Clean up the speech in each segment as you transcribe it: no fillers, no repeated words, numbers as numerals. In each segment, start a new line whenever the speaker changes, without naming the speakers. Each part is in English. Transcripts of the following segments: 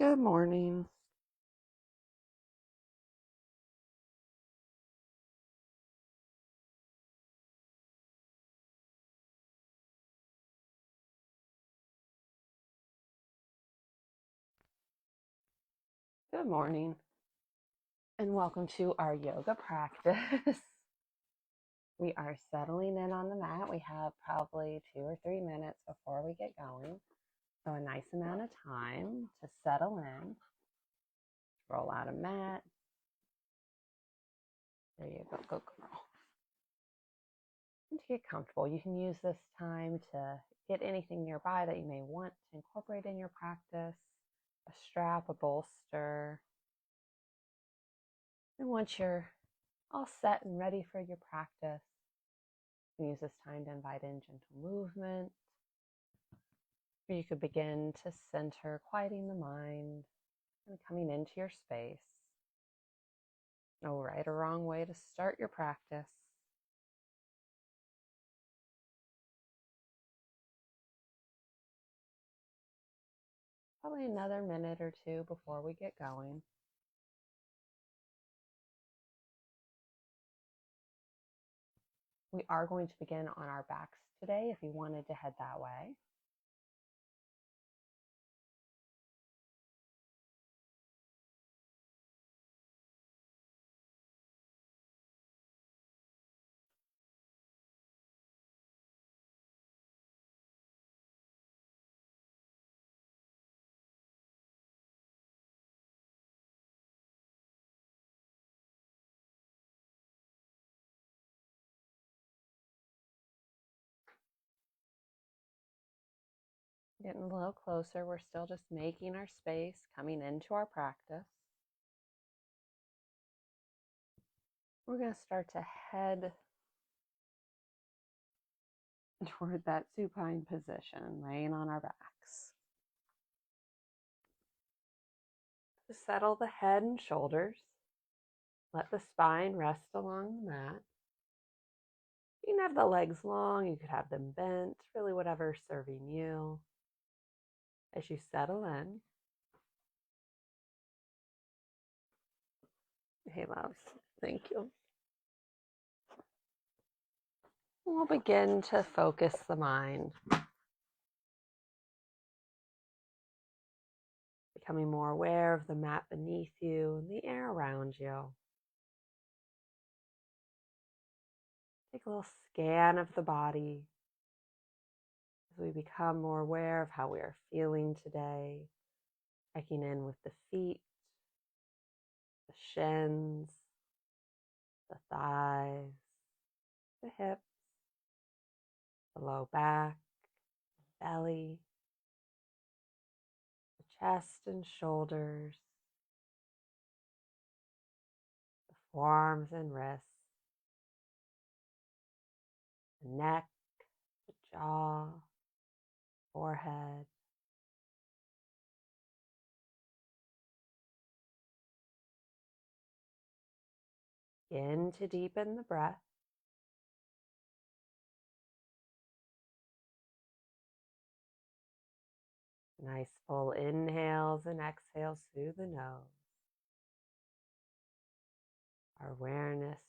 Good morning. Good morning, and welcome to our yoga practice. We are settling in on the mat. We have probably 2 or 3 minutes before we get going. So, a nice amount of time to settle in. Roll out a mat. There you go, go girl. And to get comfortable, you can use this time to get anything nearby that you may want to incorporate in your practice, a strap, a bolster. And once you're all set and ready for your practice, you can use this time to invite in gentle movement. Or you could begin to center, quieting the mind, and coming into your space. No right or wrong way to start your practice. Probably another minute or two before we get going. We are going to begin on our backs today if you wanted to head that way. Getting a little closer. We're still just making our space, coming into our practice. We're going to start to head toward that supine position, laying on our backs. Settle the head and shoulders. Let the spine rest along the mat. You can have the legs long, you could have them bent, really whatever's serving you. As you settle in. Hey, loves, thank you. We'll begin to focus the mind, becoming more aware of the mat beneath you and the air around you. Take a little scan of the body as we become more aware of how we are feeling today, checking in with the feet, the shins, the thighs, the hips, the low back, belly, the chest and shoulders, the forearms and wrists, the neck, the jaw, forehead. Begin to deepen the breath. Nice full inhales and exhales through the nose. Our awareness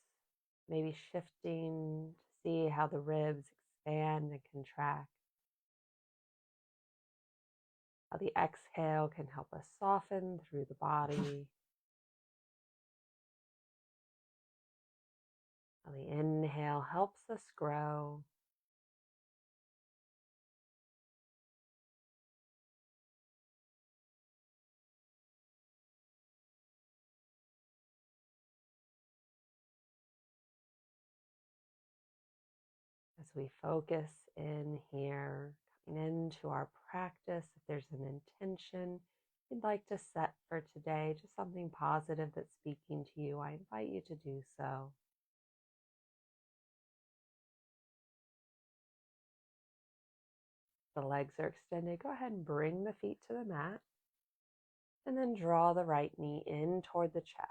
maybe shifting to see how the ribs expand and contract. How the exhale can help us soften through the body. How the inhale helps us grow. As we focus in here, coming into our practice, if there's an intention you'd like to set for today, just something positive that's speaking to you, I invite you to do so. The legs are extended. Go ahead and bring the feet to the mat and then draw the right knee in toward the chest.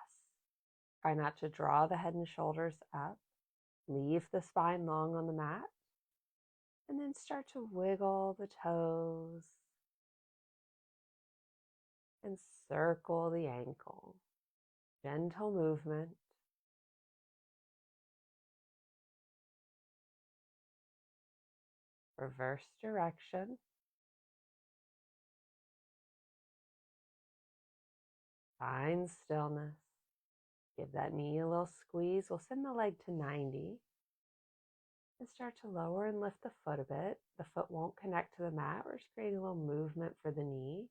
Try not to draw the head and shoulders up. Leave the spine long on the mat and then start to wiggle the toes. and circle the ankle. Gentle movement. Reverse direction. Find stillness. Give that knee a little squeeze. We'll send the leg to 90 and start to lower and lift the foot a bit. The foot won't connect to the mat. We're just creating a little movement for the knee.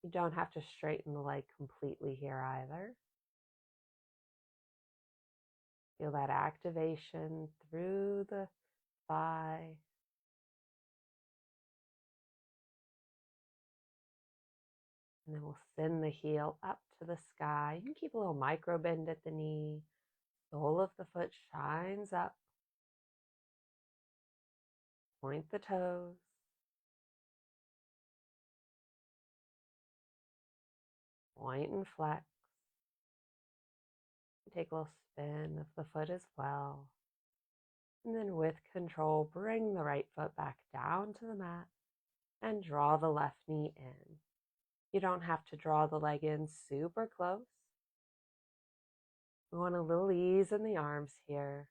You don't have to straighten the leg completely here either. Feel that activation through the thigh. And then we'll send the heel up to the sky. You can keep a little micro bend at the knee. Sole of the foot shines up. Point the toes. Point and flex. Take a little spin of the foot as well. And then with control, bring the right foot back down to the mat and draw the left knee in. You don't have to draw the leg in super close. We want a little ease in the arms here.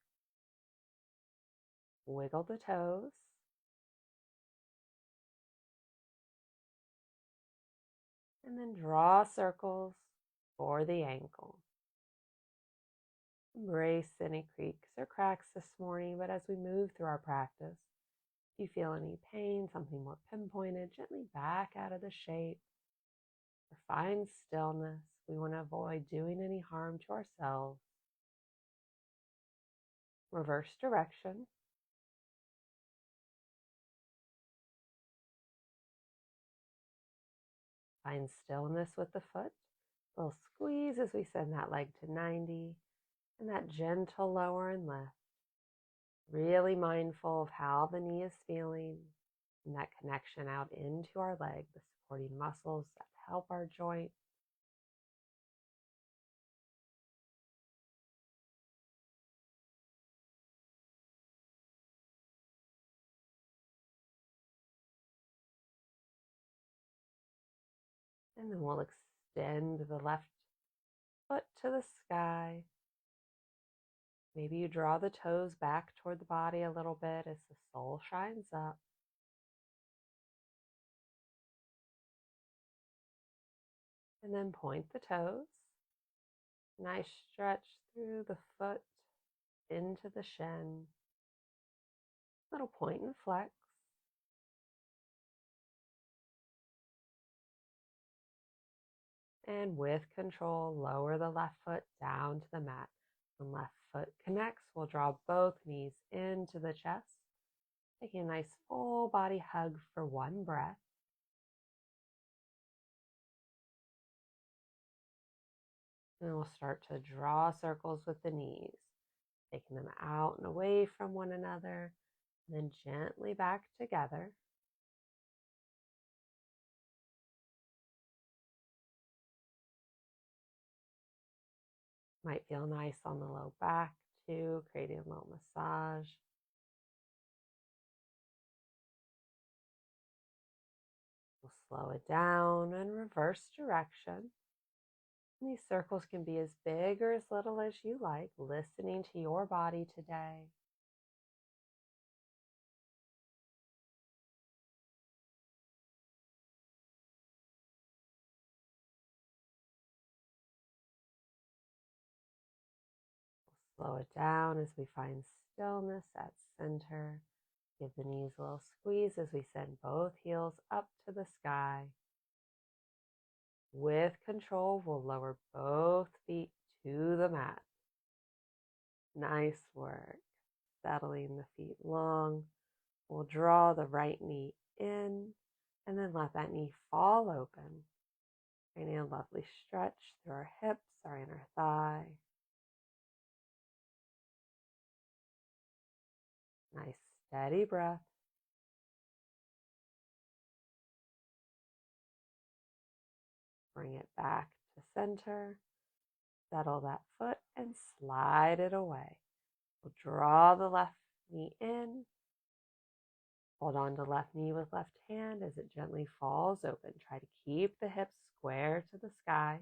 Wiggle the toes. And then draw circles for the ankle. Embrace any creaks or cracks this morning, but as we move through our practice, if you feel any pain, something more pinpointed, gently back out of the shape or find stillness. We want to avoid doing any harm to ourselves. Reverse direction. Find stillness with the foot. A little squeeze as we send that leg to 90 and that gentle lower and lift. Really mindful of how the knee is feeling and that connection out into our leg, the supporting muscles that help our joint. And then we'll extend the left foot to the sky. Maybe you draw the toes back toward the body a little bit as the sole shines up. And then point the toes. Nice stretch through the foot into the shin. Little point and flex. And with control, lower the left foot down to the mat. When left foot connects, we'll draw both knees into the chest. Taking a nice full body hug for one breath. And then we'll start to draw circles with the knees, taking them out and away from one another, and then gently back together. Might feel nice on the low back too, creating a little massage. We'll slow it down and reverse direction. And these circles can be as big or as little as you like, listening to your body today. We'll slow it down as we find stillness at center. Give the knees a little squeeze as we send both heels up to the sky. With control, we'll lower both feet to the mat. Nice work. Settling the feet long. We'll draw the right knee in and then let that knee fall open. Creating a lovely stretch through our hips, our inner thigh. Nice steady breath. Bring it back to center. Settle that foot and slide it away. We'll draw the left knee in Hold on to left knee with left hand as it gently falls open. Try to keep the hips square to the sky.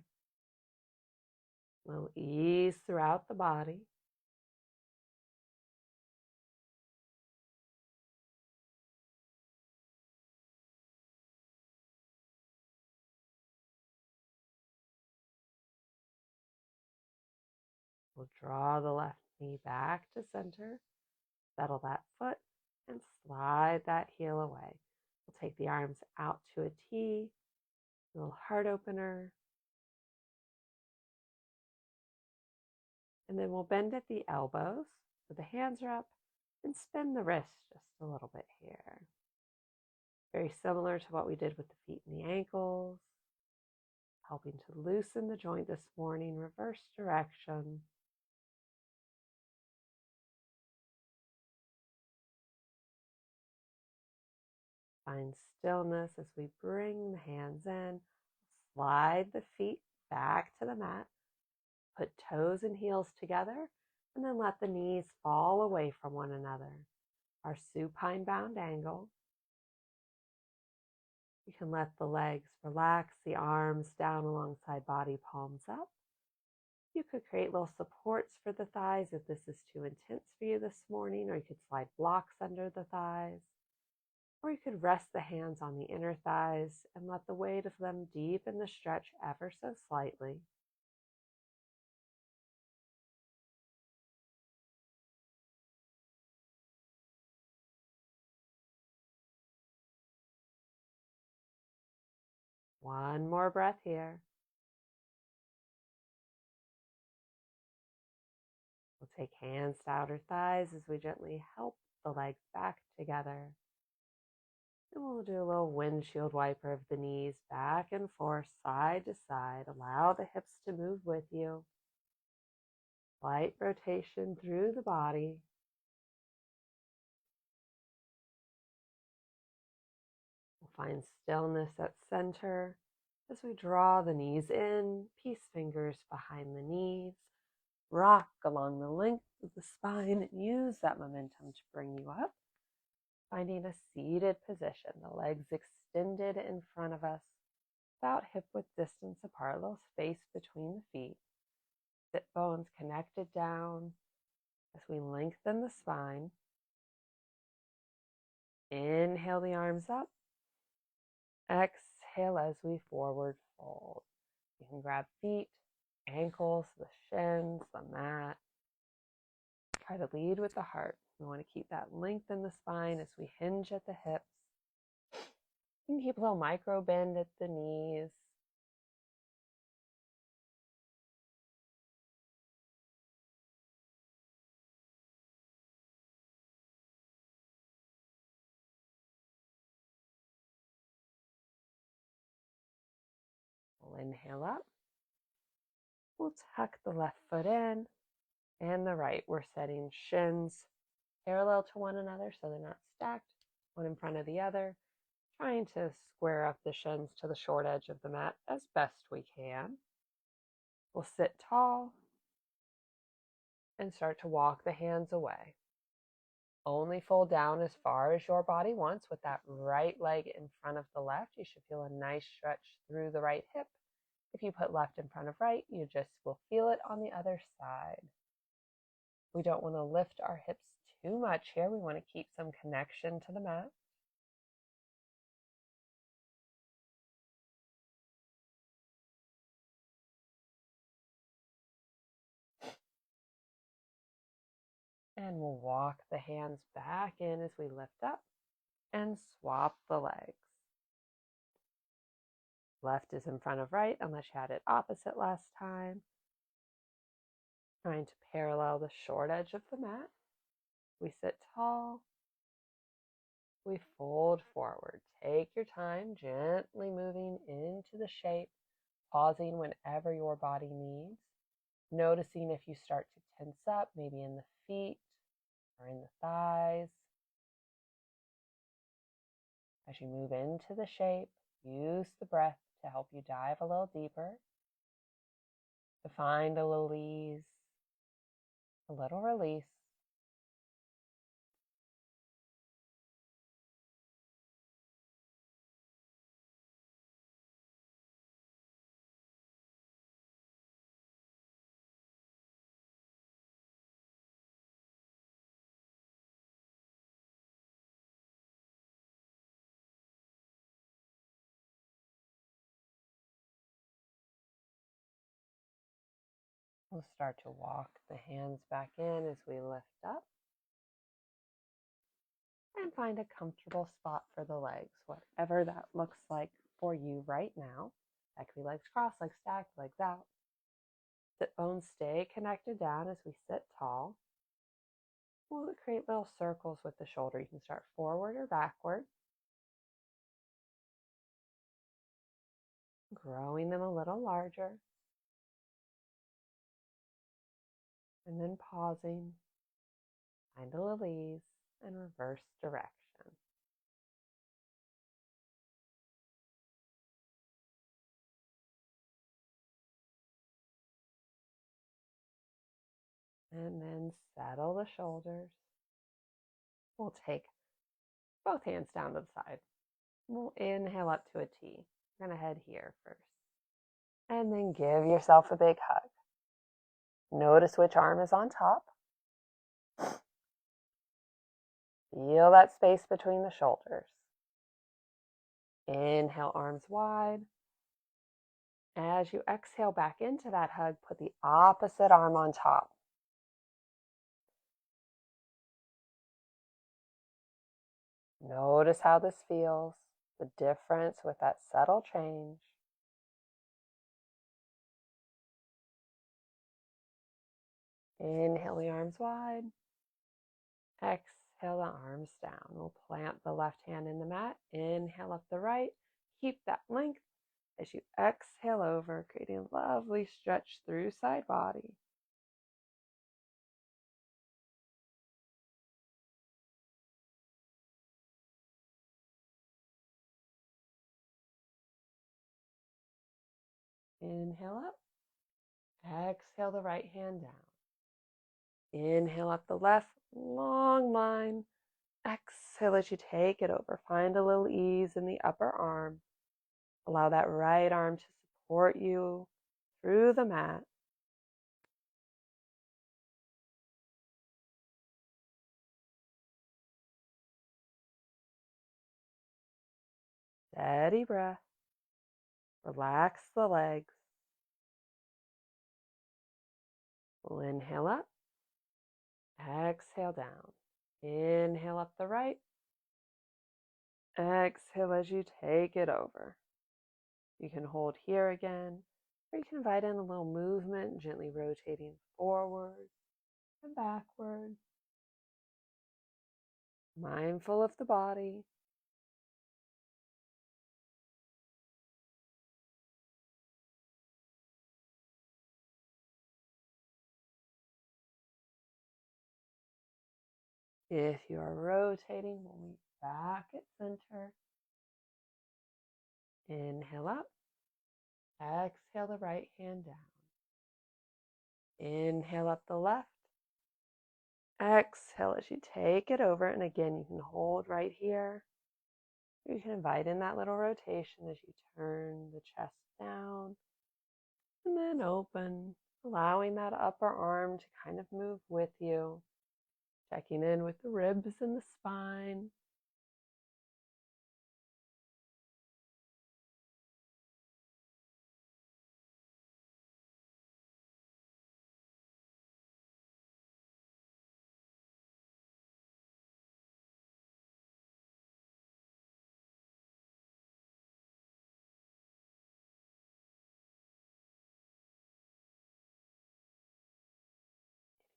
Little ease throughout the body. We'll draw the left knee back to center, settle that foot, and slide that heel away. We'll take the arms out to a T, a little heart opener, and then we'll bend at the elbows so the hands are up and spin the wrist just a little bit here. Very similar to what we did with the feet and the ankles, helping to loosen the joint this morning, reverse direction. Find stillness as we bring the hands in, slide the feet back to the mat, put toes and heels together, and then let the knees fall away from one another. Our supine bound angle. You can let the legs relax, the arms down alongside body, palms up. You could create little supports for the thighs if this is too intense for you this morning, or you could slide blocks under the thighs. Or you could rest the hands on the inner thighs and let the weight of them deepen the stretch ever so slightly. One more breath here. We'll take hands to outer thighs as we gently help the legs back together. And we'll do a little windshield wiper of the knees back and forth, side to side. Allow the hips to move with you. Light rotation through the body. We'll find stillness at center as we draw the knees in, peace fingers behind the knees. Rock along the length of the spine and use that momentum to bring you up. Finding a seated position, the legs extended in front of us, about hip width distance apart, a little space between the feet. Sit bones connected down as we lengthen the spine. Inhale the arms up. Exhale as we forward fold. You can grab feet, ankles, the shins, the mat. Try to lead with the heart. We want to keep that length in the spine as we hinge at the hips. You can keep a little micro bend at the knees. We'll inhale up. We'll tuck the left foot in and the right. We're setting shins parallel to one another so they're not stacked, one in front of the other. Trying to square up the shins to the short edge of the mat as best we can. We'll sit tall and start to walk the hands away. Only fold down as far as your body wants with that right leg in front of the left. You should feel a nice stretch through the right hip. If you put left in front of right, you just will feel it on the other side. We don't want to lift our hips too much here. We want to keep some connection to the mat. And we'll walk the hands back in as we lift up and swap the legs. Left is in front of right unless you had it opposite last time. Trying to parallel the short edge of the mat. We sit tall. We fold forward. Take your time, gently moving into the shape, pausing whenever your body needs. Noticing if you start to tense up, maybe in the feet or in the thighs. As you move into the shape, use the breath to help you dive a little deeper, to find a little ease, a little release. We'll start to walk the hands back in as we lift up and find a comfortable spot for the legs, whatever that looks like for you right now. That could be legs crossed, legs stacked, legs out. Sit bones stay connected down as we sit tall. We'll create little circles with the shoulder. You can start forward or backward, growing them a little larger, and then pausing, find a little ease, and reverse direction. And then settle the shoulders. We'll take both hands down to the side. We'll inhale up to a T. We're going to head here first. And then give yourself a big hug. Notice which arm is on top. Feel that space between the shoulders. Inhale, arms wide. As you exhale back into that hug, put the opposite arm on top. Notice how this feels, the difference with that subtle change. Inhale the arms wide. Exhale the arms down. We'll plant the left hand in the mat. Inhale up the right. Keep that length as you exhale over, creating a lovely stretch through side body. Inhale up. Exhale the right hand down. Inhale up the left, long line. Exhale as you take it over. Find a little ease in the upper arm. Allow that right arm to support you through the mat. Steady breath. Relax the legs. We'll inhale up. Exhale down. Inhale up the right. Exhale as you take it over. You can hold here again, or you can invite in a little movement, gently rotating forward and backward. Mindful of the body. If you are rotating, we'll meet back at center. Inhale up. Exhale the right hand down. Inhale up the left. Exhale as you take it over. And again, you can hold right here. You can invite in that little rotation as you turn the chest down and then open, allowing that upper arm to kind of move with you. Checking in with the ribs and the spine.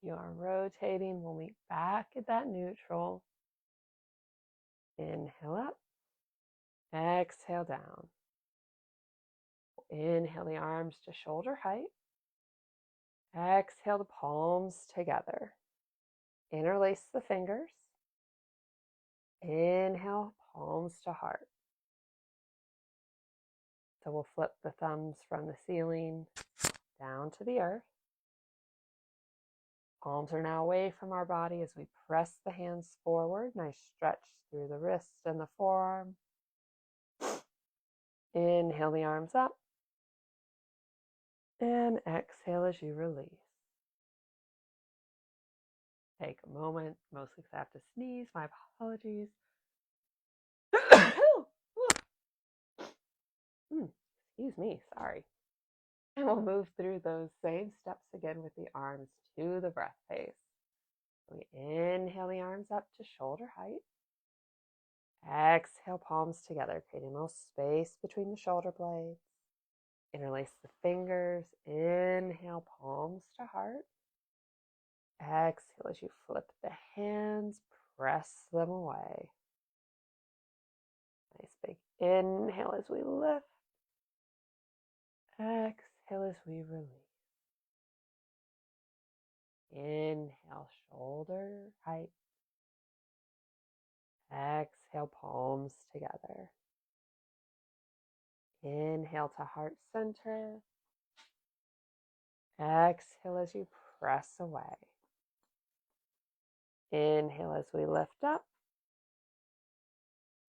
You are rotating. We'll meet back at that neutral. Inhale up. Exhale down. Inhale the arms to shoulder height. Exhale the palms together. Interlace the fingers. Inhale, palms to heart. So we'll flip the thumbs from the ceiling down to the earth. Palms are now away from our body as we press the hands forward. Nice stretch through the wrist and the forearm. Inhale the arms up. And exhale as you release. Take a moment, mostly because I have to sneeze. My apologies. Excuse me, sorry. And we'll move through those same steps again with the arms to the breath pace. We inhale the arms up to shoulder height. Exhale, palms together, creating a little space between the shoulder blades. Interlace the fingers. Inhale, palms to heart. Exhale as you flip the hands, press them away. Nice big inhale as we lift. Exhale as we release. Inhale, shoulder height. Exhale, palms together. Inhale to heart center. Exhale as you press away. Inhale as we lift up.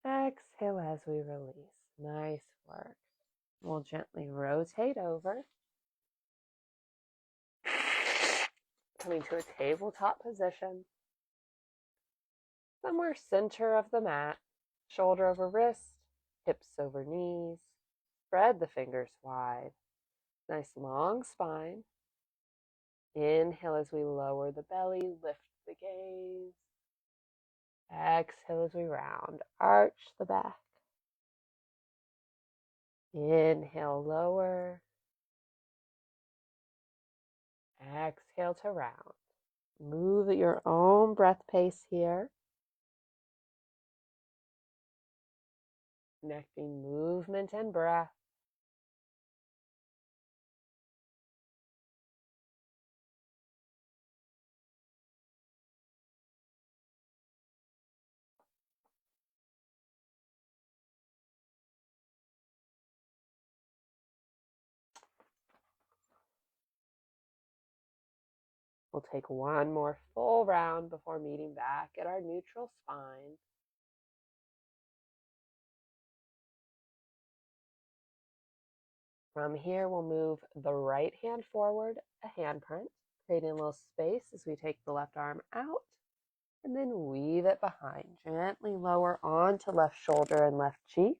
Exhale as we release. Nice work. We'll gently rotate over. Coming to a tabletop position. Somewhere center of the mat. Shoulder over wrist, hips over knees. Spread the fingers wide. Nice long spine. Inhale as we lower the belly, lift the gaze. Exhale as we round, arch the back. Inhale, lower. Exhale to round. Move at your own breath pace here. Connecting movement and breath. We'll take one more full round before meeting back at our neutral spine. From here, we'll move the right hand forward, a handprint, creating a little space as we take the left arm out and then weave it behind. Gently lower onto left shoulder and left cheek.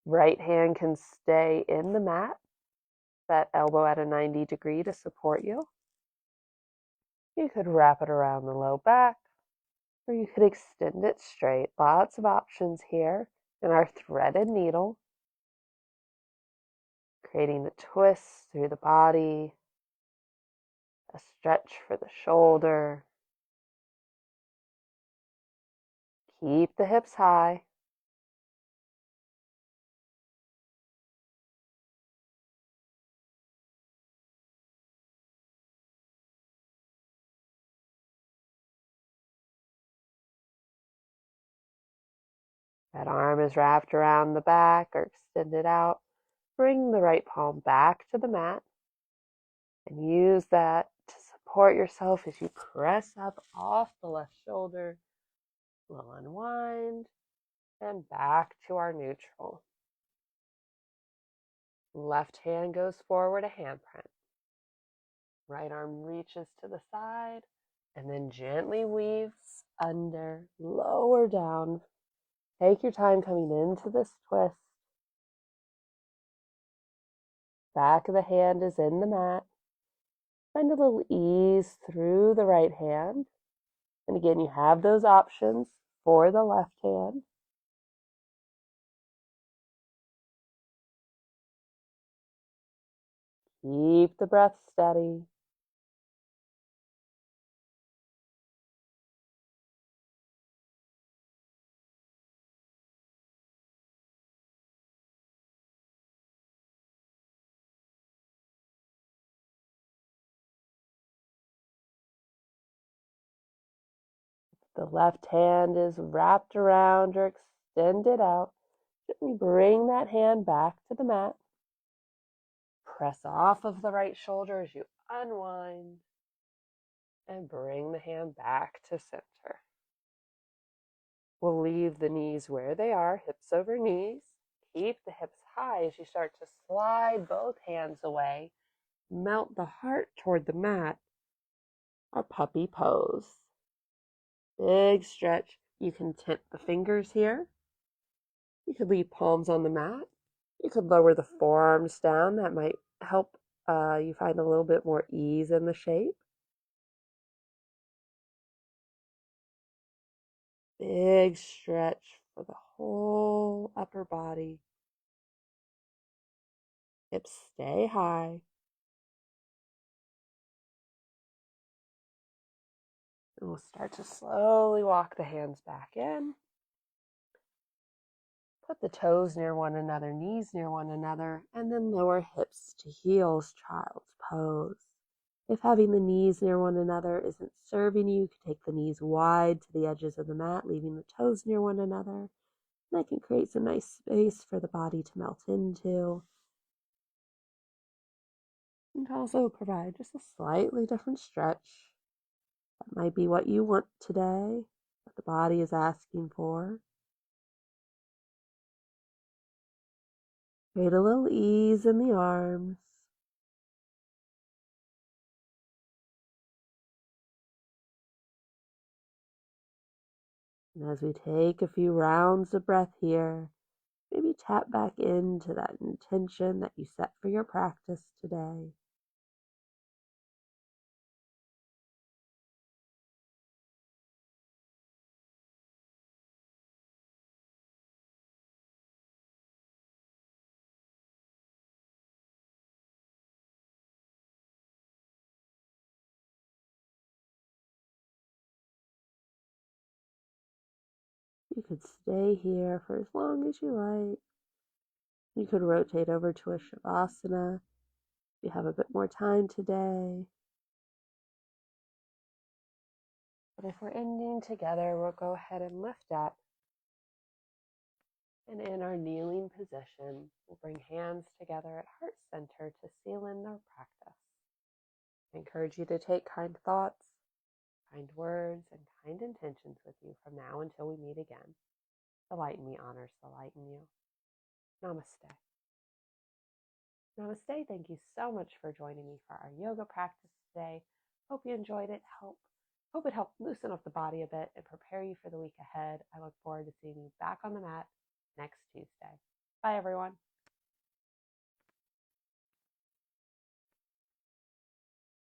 Right hand can stay in the mat, that elbow at a 90 degree to support you. You could wrap it around the low back, or you could extend it straight. Lots of options here in our threaded needle, creating a twist through the body, a stretch for the shoulder. Keep the hips high. That arm is wrapped around the back or extended out. Bring the right palm back to the mat and use that to support yourself as you press up off the left shoulder. We'll unwind and back to our neutral. Left hand goes forward, a handprint. Right arm reaches to the side and then gently weaves under, lower down. Take your time coming into this twist. Back of the hand is in the mat. Find a little ease through the right hand. And again, you have those options for the left hand. Keep the breath steady. The left hand is wrapped around or extended out. Gently bring that hand back to the mat. Press off of the right shoulder as you unwind and bring the hand back to center. We'll leave the knees where they are, hips over knees. Keep the hips high as you start to slide both hands away. Melt the heart toward the mat. Our puppy pose. Big stretch. You can tip the fingers here. You could leave palms on the mat You could lower the forearms down. That might help you find a little bit more ease in the shape. Big stretch for the whole upper body. Hips stay high. And we'll start to slowly walk the hands back in. Put the toes near one another, knees near one another, and then lower hips to heels, child's pose. If having the knees near one another isn't serving you, you can take the knees wide to the edges of the mat, leaving the toes near one another. That can create some nice space for the body to melt into. And also provide just a slightly different stretch. That might be what you want today, what the body is asking for. Create a little ease in the arms. And as we take a few rounds of breath here, maybe tap back into that intention that you set for your practice today. You could stay here for as long as you like. You could rotate over to a shavasana if you have a bit more time today. But if we're ending together, we'll go ahead and lift up. And in our kneeling position, we'll bring hands together at heart center to seal in our practice. I encourage you to take kind thoughts, kind words, and kind intentions with you from now until we meet again. The light in me honors the light in you. Namaste. Namaste. Thank you so much for joining me for our yoga practice today. Hope you enjoyed it. Hope it helped loosen up the body a bit and prepare you for the week ahead. I look forward to seeing you back on the mat next Tuesday. Bye, everyone.